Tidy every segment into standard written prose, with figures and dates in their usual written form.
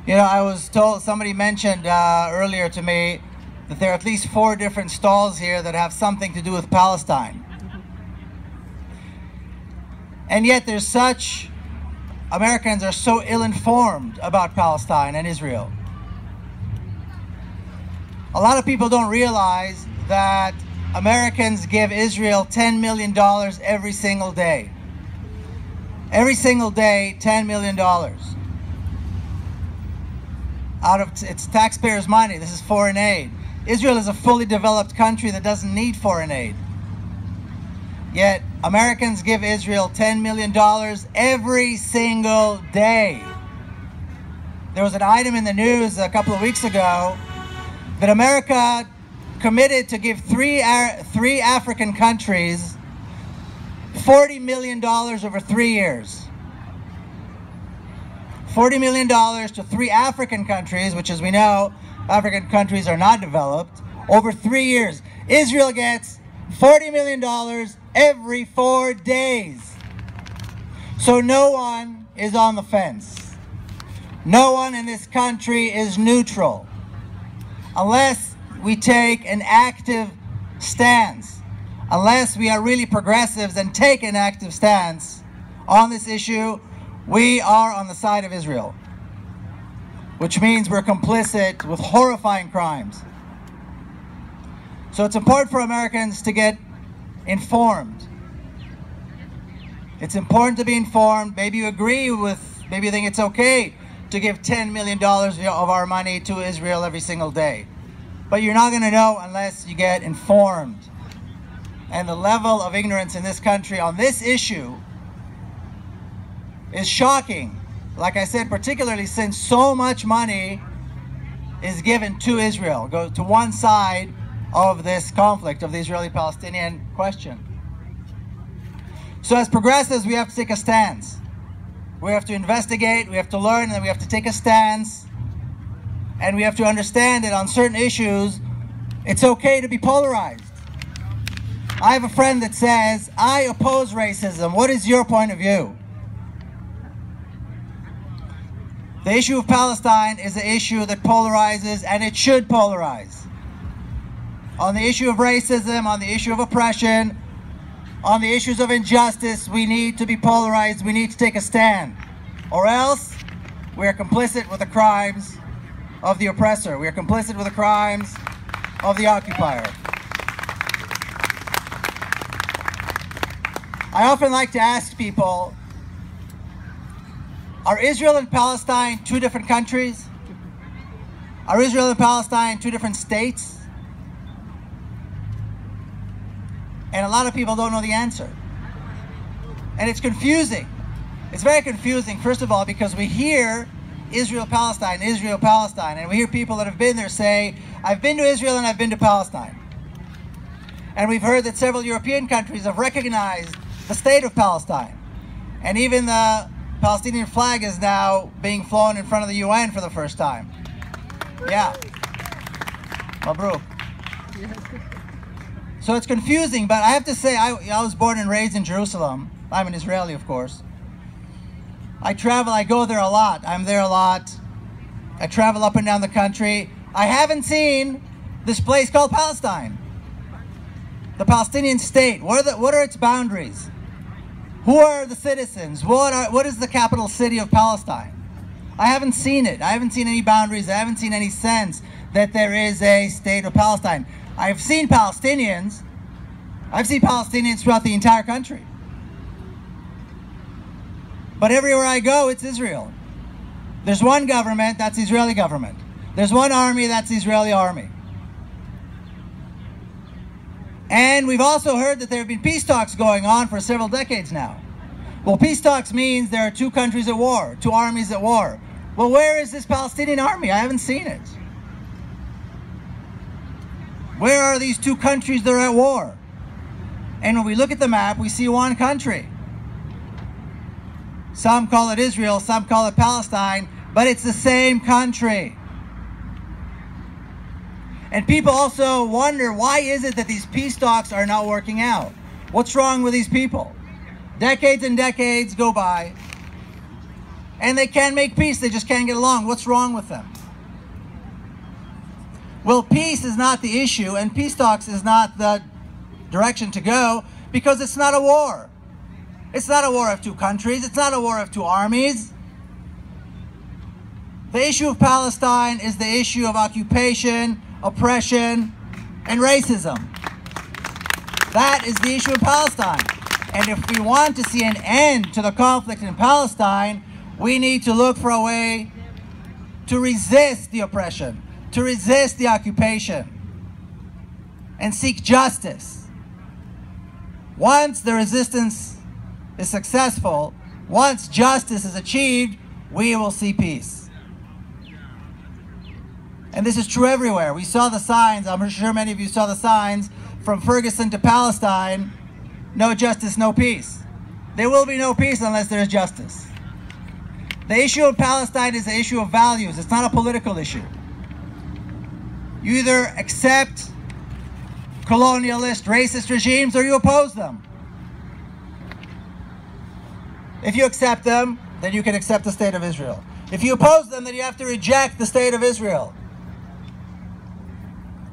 You know, I was told, somebody mentioned earlier to me that there are at least 4 different stalls here that have something to do with Palestine. And yet Americans are so ill-informed about Palestine and Israel. A lot of people don't realize that Americans give Israel $10 million every single day. Every single day, $10 million. Out of its taxpayers' money. This is foreign aid. Israel is a fully developed country that doesn't need foreign aid. Yet Americans give Israel $10 million every single day. There was an item in the news a couple of weeks ago that America committed to give three African countries $40 million over 3 years. $40 million to 3 African countries, which, as we know, African countries are not developed, over 3 years. Israel gets $40 million every 4 days. So no one is on the fence. No one in this country is neutral unless we take an active stance. Unless we are really progressives and take an active stance on this issue, we are on the side of Israel, which means we're complicit with horrifying crimes. So it's important for Americans to get informed. It's important to be informed. Maybe you agree with, maybe you think it's okay to give $10 million of our money to Israel every single day. But you're not going to know unless you get informed. And the level of ignorance in this country on this issue is shocking. Like I said, particularly since so much money is given to Israel, go to one side of this conflict, of the Israeli-Palestinian question. So as progressives, we have to take a stance. We have to investigate, we have to learn, and then we have to take a stance. And we have to understand that on certain issues, it's okay to be polarized. I have a friend that says, I oppose racism. What is your point of view? The issue of Palestine is an issue that polarizes, and it should polarize. On the issue of racism, on the issue of oppression, on the issues of injustice, we need to be polarized. We need to take a stand. Or else, we are complicit with the crimes of the oppressor. We are complicit with the crimes of the occupier. I often like to ask people, are Israel and Palestine 2 different countries? Are Israel and Palestine 2 different states? And a lot of people don't know the answer. And it's confusing. It's very confusing, first of all, because we hear Israel, Palestine, and we hear people that have been there say, I've been to Israel and I've been to Palestine. And we've heard that several European countries have recognized the state of Palestine. And even the Palestinian flag is now being flown in front of the UN for the first time. Yeah. Mabruk. So it's confusing, but I have to say, I was born and raised in Jerusalem. I'm an Israeli, of course. I travel, I go there a lot. I'm there a lot. I travel up and down the country. I haven't seen this place called Palestine. The Palestinian state. What are its boundaries? Who are the citizens? What is the capital city of Palestine? I haven't seen it. I haven't seen any boundaries. I haven't seen any sense that there is a state of Palestine. I've seen Palestinians. I've seen Palestinians throughout the entire country. But everywhere I go, it's Israel. There's one government, that's the Israeli government. There's one army, that's the Israeli army. And we've also heard that there have been peace talks going on for several decades now. Well, peace talks means there are 2 countries at war, 2 armies at war. Well, where is this Palestinian army? I haven't seen it. Where are these 2 countries that are at war? And when we look at the map, we see one country. Some call it Israel, some call it Palestine, but it's the same country. And people also wonder, why is it that these peace talks are not working out? What's wrong with these people? Decades and decades go by, and they can't make peace. They just can't get along. What's wrong with them? Well, peace is not the issue, and peace talks is not the direction to go, because it's not a war. It's not a war of two countries. It's not a war of two armies. The issue of Palestine is the issue of occupation, oppression, and racism. That is the issue of Palestine. And if we want to see an end to the conflict in Palestine, we need to look for a way to resist the oppression, to resist the occupation, and seek justice. Once the resistance is successful, once justice is achieved, we will see peace. And this is true everywhere. We saw the signs, I'm sure many of you saw the signs, from Ferguson to Palestine, no justice, no peace. There will be no peace unless there is justice. The issue of Palestine is the issue of values. It's not a political issue. You either accept colonialist, racist regimes, or you oppose them. If you accept them, then you can accept the state of Israel. If you oppose them, then you have to reject the state of Israel.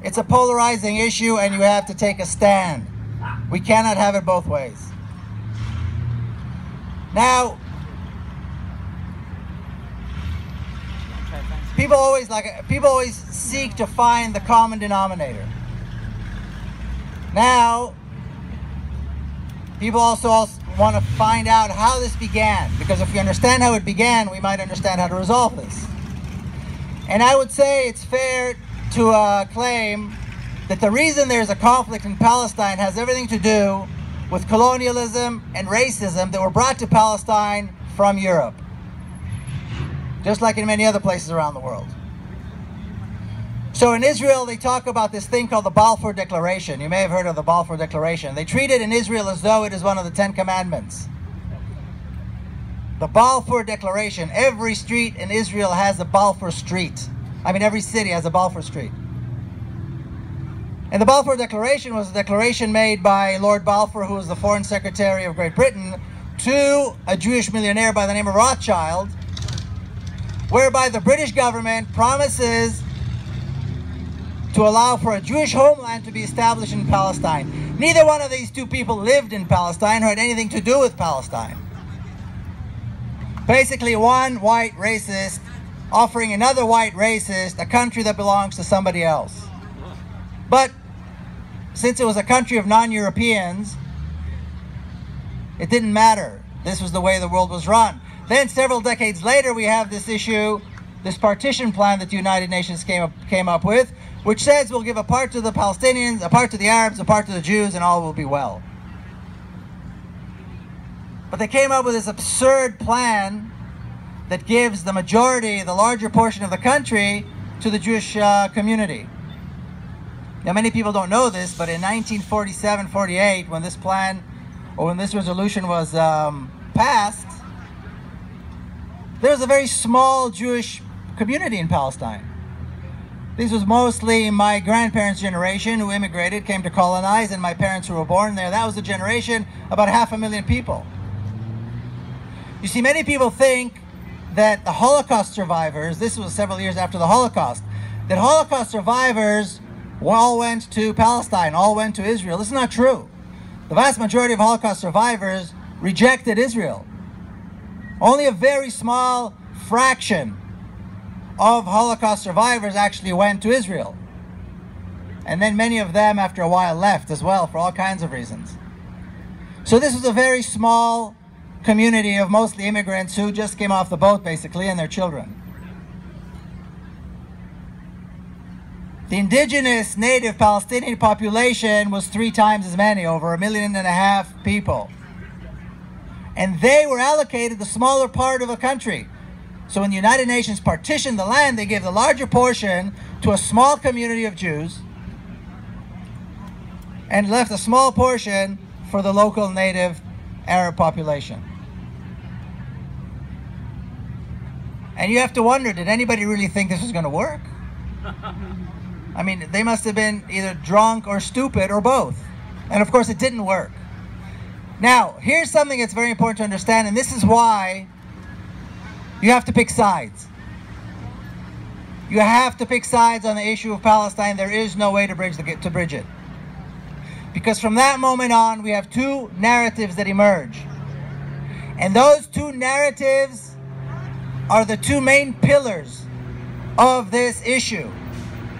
It's a polarizing issue, and you have to take a stand. We cannot have it both ways. Now, people always seek to find the common denominator. Now, people also want to find out how this began, because if we understand how it began, we might understand how to resolve this. And I would say it's fair to claim that the reason there's a conflict in Palestine has everything to do with colonialism and racism that were brought to Palestine from Europe, just like in many other places around the world. So in Israel, they talk about this thing called the Balfour Declaration. You may have heard of the Balfour Declaration. They treat it in Israel as though it is one of the 10 Commandments. The Balfour Declaration. Every street in Israel has a Balfour Street. I mean, every city has a Balfour Street. And the Balfour Declaration was a declaration made by Lord Balfour, who was the Foreign Secretary of Great Britain, to a Jewish millionaire by the name of Rothschild, whereby the British government promises to allow for a Jewish homeland to be established in Palestine. Neither one of these two people lived in Palestine or had anything to do with Palestine. Basically, one white racist offering another white racist a country that belongs to somebody else. But since it was a country of non-Europeans, it didn't matter. This was the way the world was run. Then several decades later, we have this issue, this partition plan that the United Nations came up with, which says we'll give a part to the Palestinians, a part to the Arabs, a part to the Jews, and all will be well. But they came up with this absurd plan that gives the majority, the larger portion of the country, to the Jewish community. Now, many people don't know this, but in 1947-48, when this plan, or when this resolution was passed, there was a very small Jewish community in Palestine. This was mostly my grandparents' generation who immigrated, came to colonize, and my parents who were born there. That was a generation, about 500,000 people. You see, many people think that the Holocaust survivors, this was several years after the Holocaust, that Holocaust survivors all went to Palestine, all went to Israel. This is not true. The vast majority of Holocaust survivors rejected Israel. Only a very small fraction of Holocaust survivors actually went to Israel. And then many of them, after a while, left as well for all kinds of reasons. So this was a very small community of mostly immigrants who just came off the boat, basically, and their children. The indigenous native Palestinian population was 3 times as many, over 1.5 million people. And they were allocated the smaller part of the country. So when the United Nations partitioned the land, they gave the larger portion to a small community of Jews and left a small portion for the local native Arab population. And you have to wonder, did anybody really think this was going to work? I mean, they must have been either drunk or stupid or both. And of course, it didn't work. Now, here's something that's very important to understand, and this is why you have to pick sides. You have to pick sides on the issue of Palestine. There is no way to bridge it. Because from that moment on, we have two narratives that emerge. And those two narratives are the two main pillars of this issue.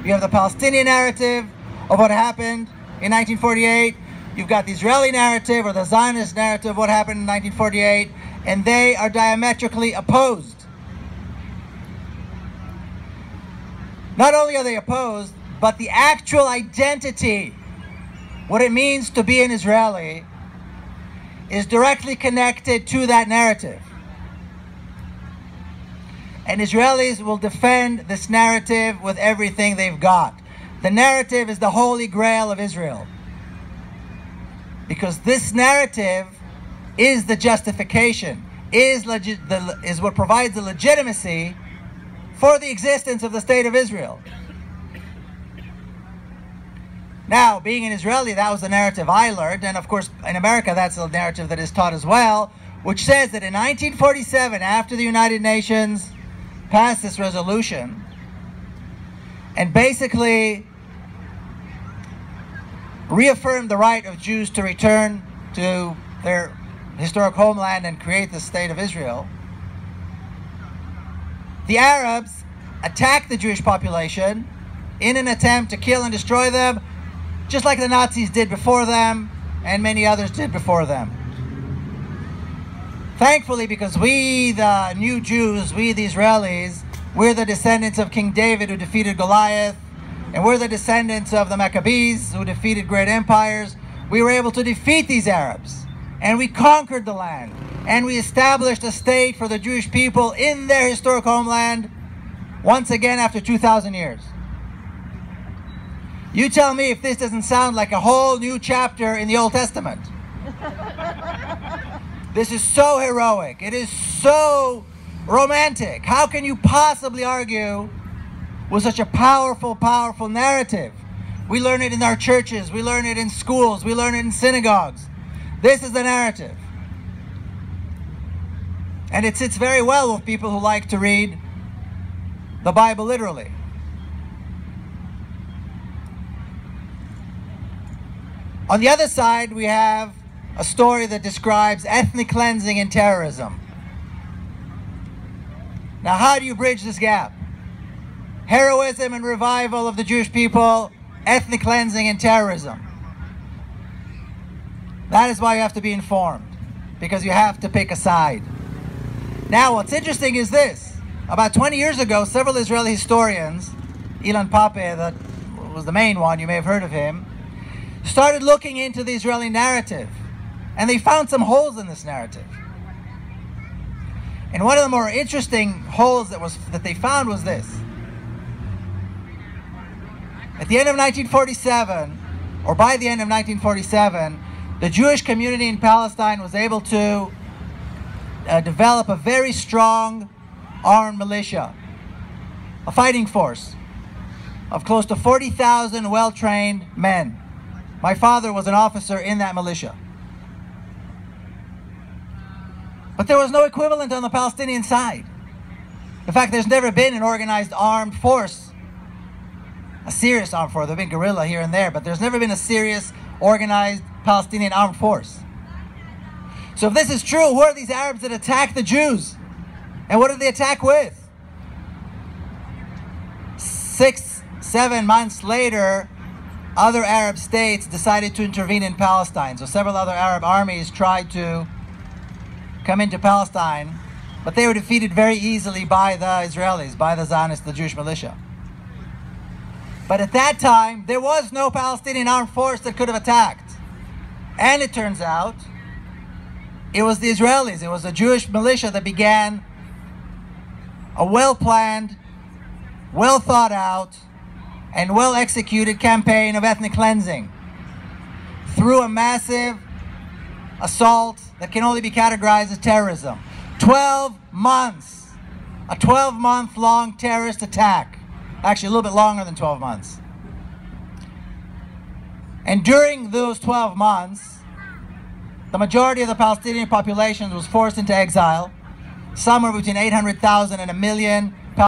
You have the Palestinian narrative of what happened in 1948. You've got the Israeli narrative, or the Zionist narrative of what happened in 1948. And they are diametrically opposed. Not only are they opposed, but the actual identity, what it means to be an Israeli, is directly connected to that narrative. And Israelis will defend this narrative with everything they've got. The narrative is the holy grail of Israel. Because this narrative is the justification, is what provides the legitimacy for the existence of the State of Israel. Now, being an Israeli, that was the narrative I learned, and of course in America that's the narrative that is taught as well, which says that in 1947, after the United Nations passed this resolution and basically reaffirmed the right of Jews to return to their historic homeland and create the State of Israel, the Arabs attacked the Jewish population in an attempt to kill and destroy them, just like the Nazis did before them and many others did before them. Thankfully, because we, the new Jews, we the Israelis, we're the descendants of King David who defeated Goliath, and we're the descendants of the Maccabees who defeated great empires, we were able to defeat these Arabs. And we conquered the land. And we established a state for the Jewish people in their historic homeland once again after 2,000 years. You tell me if this doesn't sound like a whole new chapter in the Old Testament. This is so heroic. It is so romantic. How can you possibly argue with such a powerful, powerful narrative? We learn it in our churches. We learn it in schools. We learn it in synagogues. This is the narrative. And it sits very well with people who like to read the Bible literally. On the other side, we have a story that describes ethnic cleansing and terrorism. Now, how do you bridge this gap? Heroism and revival of the Jewish people, ethnic cleansing and terrorism. That is why you have to be informed, because you have to pick a side. Now, what's interesting is this. About 20 years ago, several Israeli historians, Ilan Pape, that was the main one, you may have heard of him, started looking into the Israeli narrative, and they found some holes in this narrative. And one of the more interesting holes that they found was this. At the end of 1947, or by the end of 1947, the Jewish community in Palestine was able to develop a very strong armed militia, a fighting force of close to 40,000 well-trained men. My father was an officer in that militia. But there was no equivalent on the Palestinian side. In fact, there's never been an organized armed force, a serious armed force. There have been guerrilla here and there, but there's never been a serious organized Palestinian armed force. So if this is true, who are these Arabs that attack the Jews? And what did they attack with? 6, 7 months later, other Arab states decided to intervene in Palestine. So several other Arab armies tried to come into Palestine, but they were defeated very easily by the Israelis, by the Zionists, the Jewish militia. But at that time, there was no Palestinian armed force that could have attacked. And it turns out, it was the Israelis, it was the Jewish militia that began a well-planned, well-thought-out, and well-executed campaign of ethnic cleansing through a massive assault that can only be categorized as terrorism. 12 months, a 12-month-long terrorist attack. Actually, a little bit longer than 12 months. And during those 12 months, the majority of the Palestinian population was forced into exile. somewhere between 800,000 and a million.